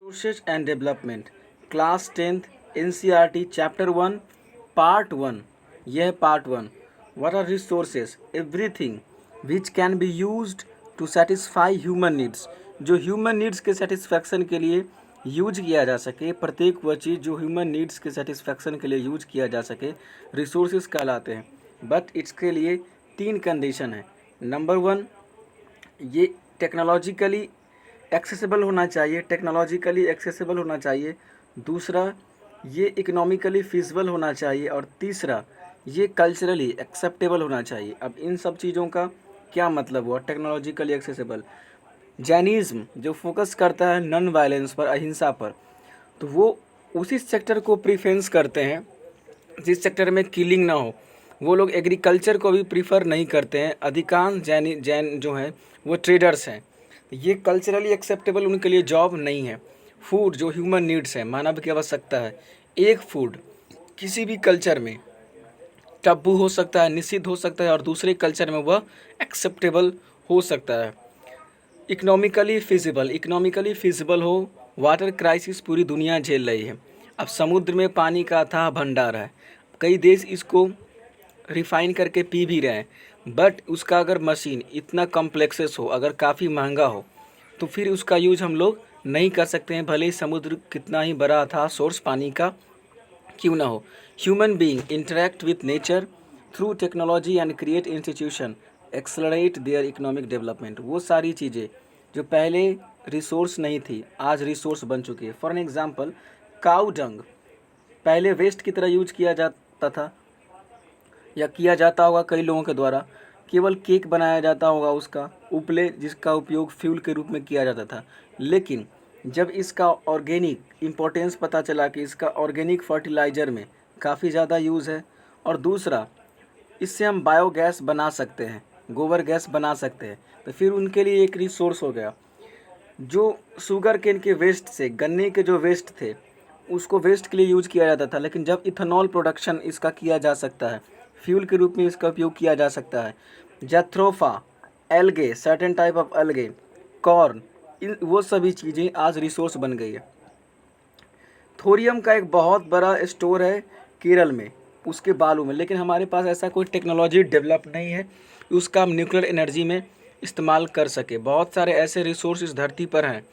Research and Development, Class 10th, NCERT, Chapter 1, Part 1. यह है Part 1. What are resources? Everything which can be used to satisfy human needs. जो human needs के satisfaction के लिए use किया जा सके, प्रत्येक वह चीज़ जो ह्यूमन नीड्स के सेटिस्फैक्शन के लिए यूज किया जा सके, रिसोर्सेज कहलाते हैं। बट इसके लिए 3 कंडीशन है। नंबर 1, ये टेक्नोलॉजिकली एक्सेसिबल होना चाहिए, टेक्नोलॉजिकली एक्सेसिबल होना चाहिए। दूसरा, ये इकोनॉमिकली फिजिबल होना चाहिए। और तीसरा, ये कल्चरली एक्सेप्टेबल होना चाहिए। अब इन सब चीज़ों का क्या मतलब हुआ? टेक्नोलॉजिकली एक्सेसिबल, जैनिज़्म जो फोकस करता है नॉन वायलेंस पर, अहिंसा पर, तो वो उसी सेक्टर को प्रीफरेंस करते हैं जिस सेक्टर में किलिंग ना हो। वो लोग एग्रीकल्चर को भी प्रीफर नहीं करते हैं। अधिकांश जैन जो हैं वो ट्रेडर्स हैं। ये कल्चरली एक्सेप्टेबल उनके लिए जॉब नहीं है। फूड जो ह्यूमन नीड्स है, मानव की आवश्यकता है, एक फूड किसी भी कल्चर में टब्बू हो सकता है, निषिद्ध हो सकता है, और दूसरे कल्चर में वह एक्सेप्टेबल हो सकता है। इकोनॉमिकली फिजिबल हो। वाटर क्राइसिस पूरी दुनिया झेल रही है। अब समुद्र में पानी का अथाह भंडार है, कई देश इसको रिफ़ाइन करके पी भी रहे हैं। बट उसका अगर मशीन इतना कॉम्प्लेक्सेस हो, अगर काफ़ी महंगा हो, तो फिर उसका यूज हम लोग नहीं कर सकते हैं, भले ही समुद्र कितना ही बड़ा अथाह सोर्स पानी का क्यों ना हो। Human being interact with nature through technology and create institution accelerate their economic development. वो सारी चीज़ें जो पहले रिसोर्स नहीं थी, आज रिसोर्स बन चुकी है। फॉर एन एग्जांपल, काऊ डंग पहले वेस्ट की तरह यूज किया जाता था, या किया जाता होगा कई लोगों के द्वारा। केवल केक बनाया जाता होगा उसका, उपले जिसका उपयोग फ्यूल के रूप में किया जाता था। लेकिन जब इसका ऑर्गेनिक इम्पोर्टेंस पता चला कि इसका ऑर्गेनिक फर्टिलाइज़र में काफ़ी ज़्यादा यूज़ है, और दूसरा इससे हम बायोगैस बना सकते हैं, गोबर गैस बना सकते हैं, तो फिर उनके लिए एक रिसोर्स हो गया। जो शुगर केन के वेस्ट से, गन्ने के जो वेस्ट थे, उसको वेस्ट के लिए यूज किया जाता था। लेकिन जब इथेनॉल प्रोडक्शन इसका किया जा सकता है, फ्यूल के रूप में इसका उपयोग किया जा सकता है। Jatropha, algae, certain type of algae, corn, इन वो सभी चीज़ें आज रिसोर्स बन गई है। थोरियम का एक बहुत बड़ा स्टोर है केरल में, उसके बालू में, लेकिन हमारे पास ऐसा कोई टेक्नोलॉजी डेवलप नहीं है उसका हम न्यूक्लियर एनर्जी में इस्तेमाल कर सके। बहुत सारे ऐसे रिसोर्स इस धरती पर हैं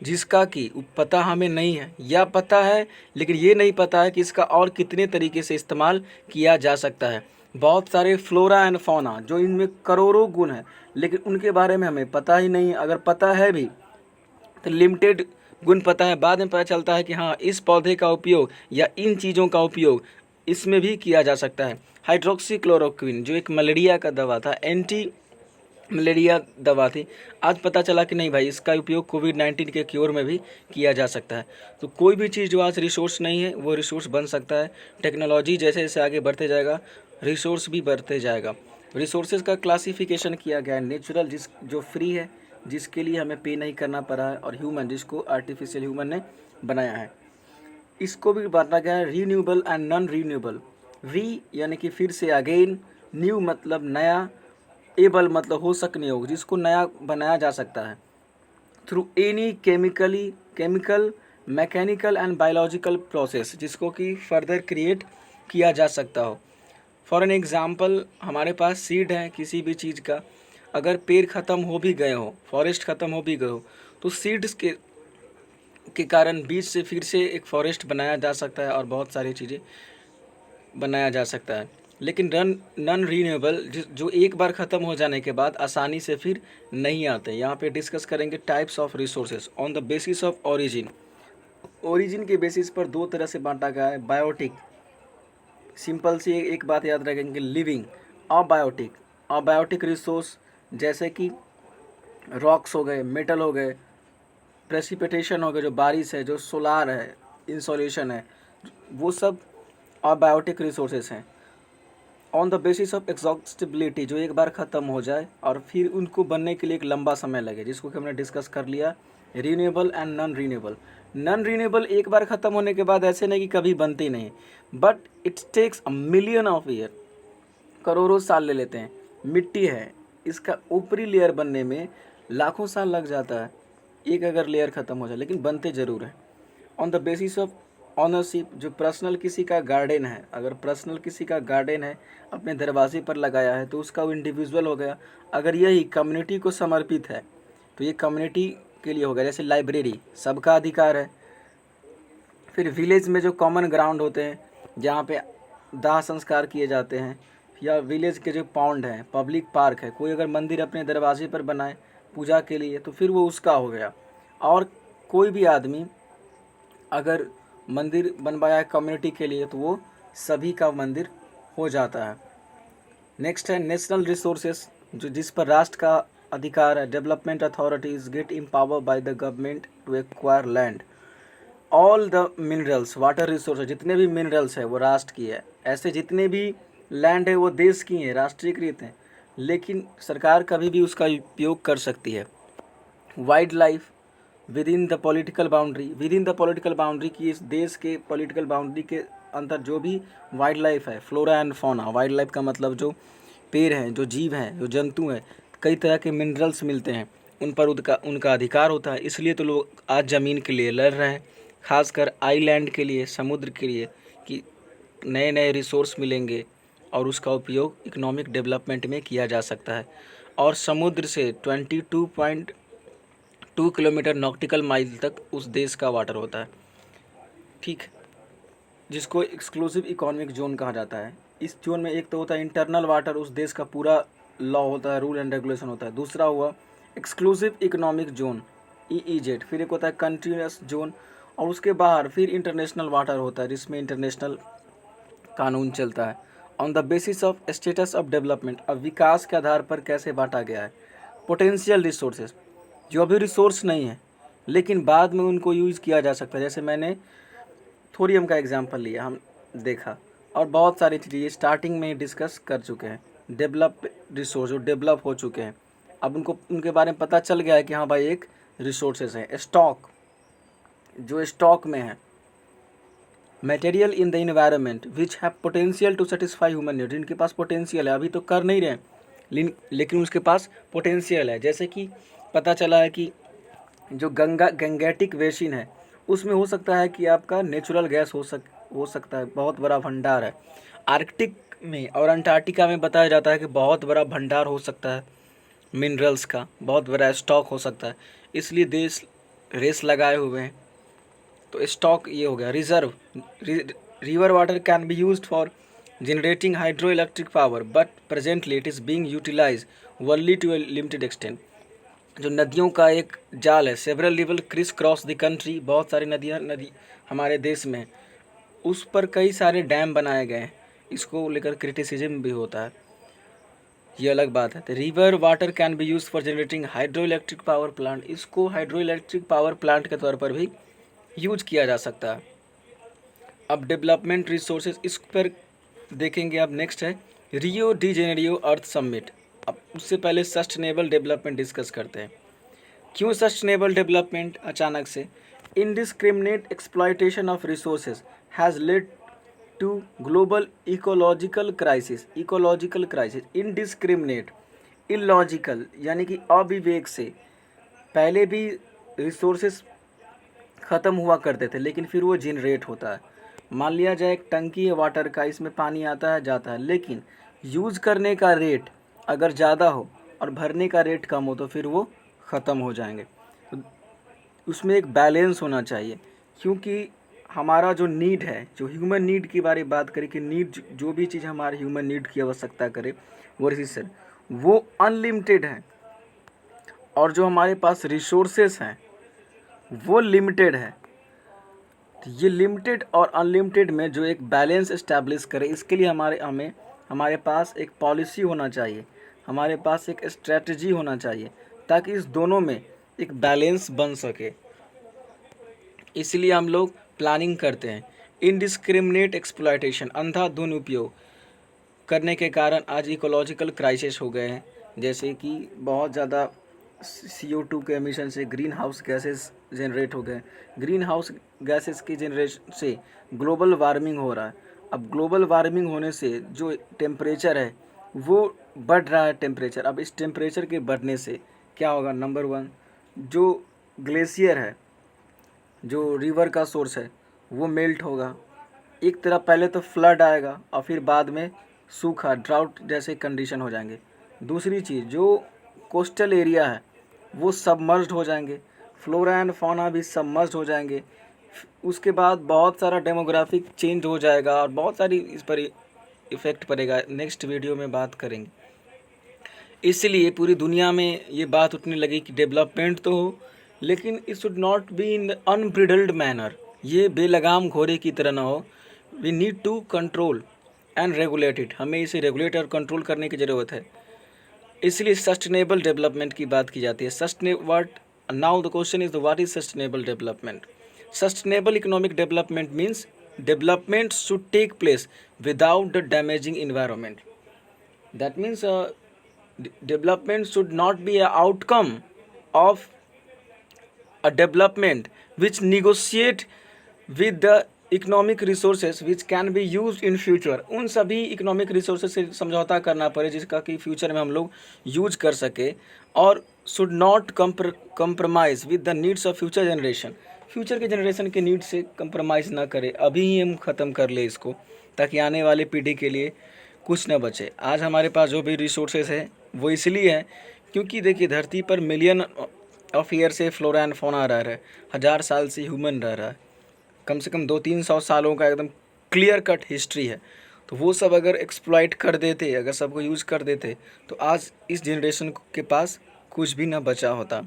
जिसका कि पता हमें नहीं है, या पता है लेकिन ये नहीं पता है कि इसका और कितने तरीके से इस्तेमाल किया जा सकता है। बहुत सारे फ्लोरा एंड फौना जो इनमें करोड़ों गुण हैं, लेकिन उनके बारे में हमें पता ही नहीं है। अगर पता है भी तो लिमिटेड गुण पता है। बाद में पता चलता है कि हाँ, इस पौधे का उपयोग या इन चीज़ों का उपयोग इसमें भी किया जा सकता है। हाइड्रोक्सीक्लोरोक्विन जो एक मलेरिया का दवा था, एंटी मलेरिया दवा थी, आज पता चला कि नहीं भाई, इसका उपयोग कोविड-19 के क्योर में भी किया जा सकता है। तो कोई भी चीज़ जो आज रिसोर्स नहीं है वो रिसोर्स बन सकता है। टेक्नोलॉजी जैसे जैसे आगे बढ़ते जाएगा, रिसोर्स भी बढ़ते जाएगा। रिसोर्सेज का क्लासिफिकेशन किया गया है, नेचुरल जो फ्री है, जिसके लिए हमें पे नहीं करना पड़ा है, और ह्यूमन जिसको आर्टिफिशियल ह्यूमन ने बनाया है। इसको भी बांटा गया है रीन्यूएबल एंड नॉन रीन्यूएबल। री यानी कि फिर से, अगेन, न्यू मतलब नया, एबल मतलब हो सकने योग्य, जिसको नया बनाया जा सकता है through any chemical, mechanical and biological process, जिसको कि फर्दर क्रिएट किया जा सकता हो। फॉर एन एग्ज़ाम्पल, हमारे पास सीड है किसी भी चीज़ का, अगर पेड़ ख़त्म हो भी गए हो, फॉरेस्ट ख़त्म हो भी गए हो, तो सीड्स के कारण बीज से फिर से एक फॉरेस्ट बनाया जा सकता है और बहुत सारी चीज़ें बनाया जा सकता है। लेकिन नॉन रीन्यूएबल जो एक बार ख़त्म हो जाने के बाद आसानी से फिर नहीं आते। यहाँ पे डिस्कस करेंगे types of resources on the basis of origin. Origin के बेसिस पर 2 तरह से बांटा गया है। बायोटिक, सिंपल सी एक बात याद रखेंगे, लिविंग। अबायोटिक, अबायोटिक रिसोर्स जैसे कि रॉक्स हो गए, मेटल हो गए, प्रेसिपिटेशन हो गए जो बारिश है, जो सोलार है, इंसोलेशन है, वो सब अबायोटिक रिसोर्सेज हैं। On the basis of exhaustibility जो एक बार ख़त्म हो जाए और फिर उनको बनने के लिए एक लंबा समय लगे, जिसको कि हमने डिस्कस कर लिया। Renewable and non renewable. Non renewable एक बार ख़त्म होने के बाद ऐसे नहीं कि कभी बनती नहीं, but it takes a million of year, करोड़ों साल ले लेते हैं। मिट्टी है, इसका ऊपरी लेयर बनने में लाखों साल लग जाता है। एक अगर लेयर ख़त्म हो जाए, लेकिन बनते ज़रूर हैं। On the basis of ownership, जो पर्सनल किसी का गार्डन है, अगर पर्सनल किसी का गार्डन है अपने दरवाजे पर लगाया है तो उसका वो इंडिविजुअल हो गया। अगर यही कम्युनिटी को समर्पित है तो ये कम्युनिटी के लिए हो गया। जैसे लाइब्रेरी सबका अधिकार है। फिर विलेज में जो कॉमन ग्राउंड होते हैं जहाँ पे दाह संस्कार किए जाते हैं, या विलेज के जो पॉन्ड हैं, पब्लिक पार्क है, कोई अगर मंदिर अपने दरवाजे पर बनाए पूजा के लिए तो फिर वो उसका हो गया। और कोई भी आदमी अगर मंदिर बनवाया है कम्युनिटी के लिए तो वो सभी का मंदिर हो जाता है। नेक्स्ट है नेशनल रिसोर्सेस, जो जिस पर राष्ट्र का अधिकार है। Development authorities get empower by the government to acquire land. All the minerals, water resource, जितने भी मिनरल्स है वो राष्ट्र की है। ऐसे जितने भी लैंड है वो देश की हैं, राष्ट्रीयकृत हैं, लेकिन सरकार कभी भी उसका उपयोग कर सकती है। Wild life with in the political boundary, with in the political boundary की, इस देश के पॉलिटिकल बाउंड्री के अंदर जो भी वाइल्ड लाइफ है, flora and fauna. Wild life का मतलब जो पेड़ हैं, जो जीव हैं, जो जंतु हैं, कई तरह के मिनरल्स मिलते हैं, उन पर उनका उनका अधिकार होता है। इसलिए तो लोग आज ज़मीन के लिए लड़ रहे हैं, खासकर आइलैंड के लिए, समुद्र के लिए, कि नए नए रिसोर्स मिलेंगे और उसका उपयोग इकोनॉमिक डेवलपमेंट में किया जा सकता है। और समुद्र से 22.2 किलोमीटर नॉटिकल माइल तक उस देश का वाटर होता है, ठीक, जिसको एक्सक्लूसिव इकोनॉमिक जोन कहा जाता है। इस जोन में एक तो होता है इंटरनल वाटर, उस देश का पूरा लॉ होता है, रूल एंड रेगुलेशन होता है। दूसरा हुआ एक्सक्लूसिव इकोनॉमिक जोन, EEZ। फिर एक होता है कंटिन्यूस जोन, और उसके बाहर फिर इंटरनेशनल वाटर होता है जिसमें इंटरनेशनल कानून चलता है। On the basis of status of development, अब विकास के आधार पर कैसे बांटा गया है। पोटेंशियल रिसोर्सेज, जो अभी रिसोर्स नहीं है लेकिन बाद में उनको यूज़ किया जा सकता है। जैसे मैंने थोरियम का एग्जांपल लिया, हम देखा, और बहुत सारी चीज़ें स्टार्टिंग में ही डिस्कस कर चुके हैं। डेवलप रिसोर्स जो डेवलप हो चुके हैं, अब उनको उनके बारे में पता चल गया है कि हाँ भाई एक रिसोर्सेज है। स्टॉक, जो स्टॉक में है। Material in the environment which have potential to satisfy human need, जिनके पास पोटेंशियल है, अभी तो कर नहीं रहे लेकिन उसके पास पोटेंशियल है। जैसे कि पता चला है कि जो गंगेटिक बेसिन है उसमें हो सकता है कि आपका नेचुरल गैस हो सकता है, बहुत बड़ा भंडार है। आर्कटिक में और अंटार्कटिका में बताया जाता है कि बहुत बड़ा भंडार हो सकता है मिनरल्स का, बहुत बड़ा स्टॉक हो सकता है। इसलिए देश रेस लगाए हुए हैं। तो स्टॉक ये हो गया। Reserve, river water can be used for generating hydro electric power but presently it is being utilise only to a limited extent. जो नदियों का एक जाल है, several river crisscross the country, बहुत सारी नदी हमारे देश में, उस पर कई सारे डैम बनाए गए हैं। इसको लेकर क्रिटिसिज्म भी होता है, ये अलग बात है। तो river water can B use for generating hydro electric power plant, इसको हाइड्रो इलेक्ट्रिक पावर प्लांट के तौर पर भी यूज किया जा सकता है। अब डेवलपमेंट रिसोर्सेज, इस पर देखेंगे। अब नेक्स्ट है रियो डी जेनेरियो अर्थ समिट। अब उससे पहले सस्टेनेबल डेवलपमेंट डिस्कस करते हैं। क्यों सस्टेनेबल डेवलपमेंट अचानक से? Indiscriminate exploitation of resources has led to global ecological crisis. Ecological crisis, indiscriminate, illogical यानी कि अविवेक से पहले भी रिसोर्सेज ख़त्म हुआ करते थे, लेकिन फिर वो जनरेट होता है। मान लिया जाए एक टंकी है वाटर का, इसमें पानी आता है जाता है, लेकिन यूज़ करने का रेट अगर ज़्यादा हो और भरने का रेट कम हो तो फिर वो ख़त्म हो जाएंगे। तो उसमें एक बैलेंस होना चाहिए, क्योंकि हमारा जो नीड है, जो ह्यूमन नीड की बारे बात करें कि नीड, जो भी चीज़ हमारे ह्यूमन नीड की आवश्यकता करे वो रिसोर्स, वो अनलिमिटेड है, और जो हमारे पास रिसोर्सेस हैं वो लिमिटेड है। तो ये लिमिटेड और अनलिमिटेड में जो एक बैलेंस इस्टेब्लिश करे, इसके लिए हमारे पास एक पॉलिसी होना चाहिए, हमारे पास एक स्ट्रेटजी होना चाहिए, ताकि इस दोनों में एक बैलेंस बन सके। इसलिए हम लोग प्लानिंग करते हैं। इनडिस्क्रिमिनेट एक्सप्लॉयटेशन, अंधाधुंध उपयोग करने के कारण आज इकोलॉजिकल क्राइसिस हो गए हैं। जैसे कि बहुत ज़्यादा CO2 के एमिशन से ग्रीन हाउस गैसेस जनरेट हो गए। ग्रीन हाउस गैसेस की जनरेशन से ग्लोबल वार्मिंग हो रहा है। अब ग्लोबल वार्मिंग होने से जो टेम्परेचर है वो बढ़ रहा है टेम्परेचर। अब इस टेम्परेचर के बढ़ने से क्या होगा? नंबर वन, जो ग्लेशियर है, जो रिवर का सोर्स है, वो मेल्ट होगा। एक तरफ पहले तो फ्लड आएगा और फिर बाद में सूखा, ड्राउट जैसे कंडीशन हो जाएंगे। दूसरी चीज़, जो कोस्टल एरिया है वो सबमर्ज्ड हो जाएंगे, फ्लोरा एंड फौना भी सबमर्ज्ड हो जाएंगे। उसके बाद बहुत सारा डेमोग्राफिक चेंज हो जाएगा और बहुत सारी इस पर इफ़ेक्ट पड़ेगा। नेक्स्ट वीडियो में बात करेंगे। इसलिए पूरी दुनिया में ये बात उठने लगी कि डेवलपमेंट तो हो, लेकिन it should not be in unbridled manner, ये बेलगाम घोड़े की तरह ना हो। We need to control and regulate it, हमें इसे रेगुलेट और कंट्रोल करने की ज़रूरत है। इसलिए सस्टेनेबल डेवलपमेंट की बात की जाती है। Now the question is what is sustainable development? Sustainable economic development means development should take place without the damaging environment. That means development should not be an outcome of a development which negotiate with the economic resources which can be used in future। उन सभी economic resources से समझौता करना पड़े जिसका कि future में हम लोग यूज कर सके, और should not compromise with the needs of future generation. Future के जनरेशन के नीड से कंप्रोमाइज़ ना करें, अभी ही हम ख़त्म कर ले इसको, ताकि आने वाली पीढ़ी के लिए कुछ न बचे। आज हमारे पास जो भी रिसोर्सेज है वो इसलिए है क्योंकि देखिए धरती पर मिलियन ऑफ ईयर से फ्लोरा एंड फौना रह रहा है, 1000 साल से ह्यूमन रह रहा है, कम से कम 200-300 सालों का एकदम क्लियर कट हिस्ट्री है। तो वो सब अगर एक्सप्लॉइट कर देते, अगर सबको यूज़ कर देते, तो आज इस जनरेशन के पास कुछ भी ना बचा होता।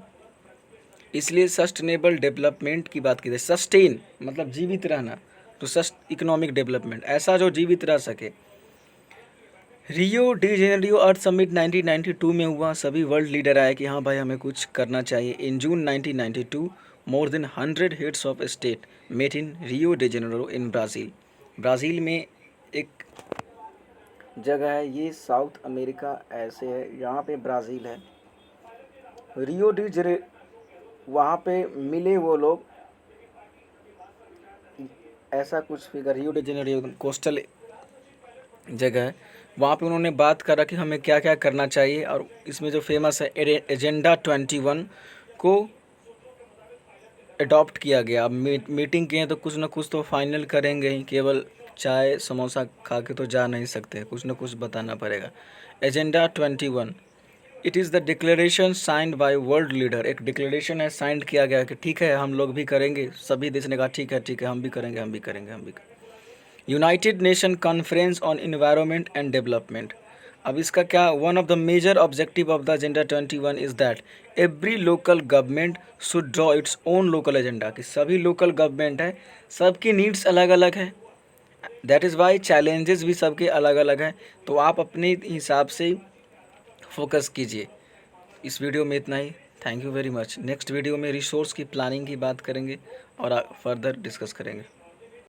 इसलिए सस्टेनेबल डेवलपमेंट की बात की जाए। सस्टेन मतलब जीवित रहना, तो इकोनॉमिक डेवलपमेंट ऐसा जो जीवित रह सके। रियो डी जेनेरियो अर्थ समिट 1992 में हुआ। सभी वर्ल्ड लीडर आए कि हाँ भाई हमें कुछ करना चाहिए। In June 1992 more than 100 heads of state met in Rio de Janeiro in Brazil. Brazil में एक जगह है, ये साउथ अमेरिका ऐसे है, यहाँ पे ब्राज़ील है। रियो डी जेने वहाँ पे मिले वो लोग, ऐसा कुछ फिगर। रियो डी जेनेरियो कोस्टल जगह है, वहाँ पे उन्होंने बात करा कि हमें क्या क्या करना चाहिए। और इसमें जो फेमस है एजेंडा 21 को अडॉप्ट किया गया। अब मीटिंग किए तो कुछ ना कुछ तो फाइनल करेंगे ही, केवल चाय समोसा खा के तो जा नहीं सकते, कुछ ना कुछ बताना पड़ेगा। Agenda 21 it is the declaration signed by world leader. एक डिक्लेरेशन है, साइन किया गया कि ठीक है हम लोग भी करेंगे। सभी देश ने कहा ठीक है हम भी करेंगे, हम भी करेंगे, हम भी करेंगे। United Nation conference on environment and development. अब इसका क्या, one of the major objective of the agenda 21 is that every local government should draw its own local agenda. कि सभी लोकल गवर्नमेंट है, सबकी नीड्स अलग अलग है, दैट इज़ वाई चैलेंजेस भी सबके अलग अलग हैं। तो आप अपने हिसाब से फोकस कीजिए। इस वीडियो में इतना ही। Thank you very much. Next video में रिसोर्स की प्लानिंग की बात करेंगे और फर्दर डिस्कस करेंगे।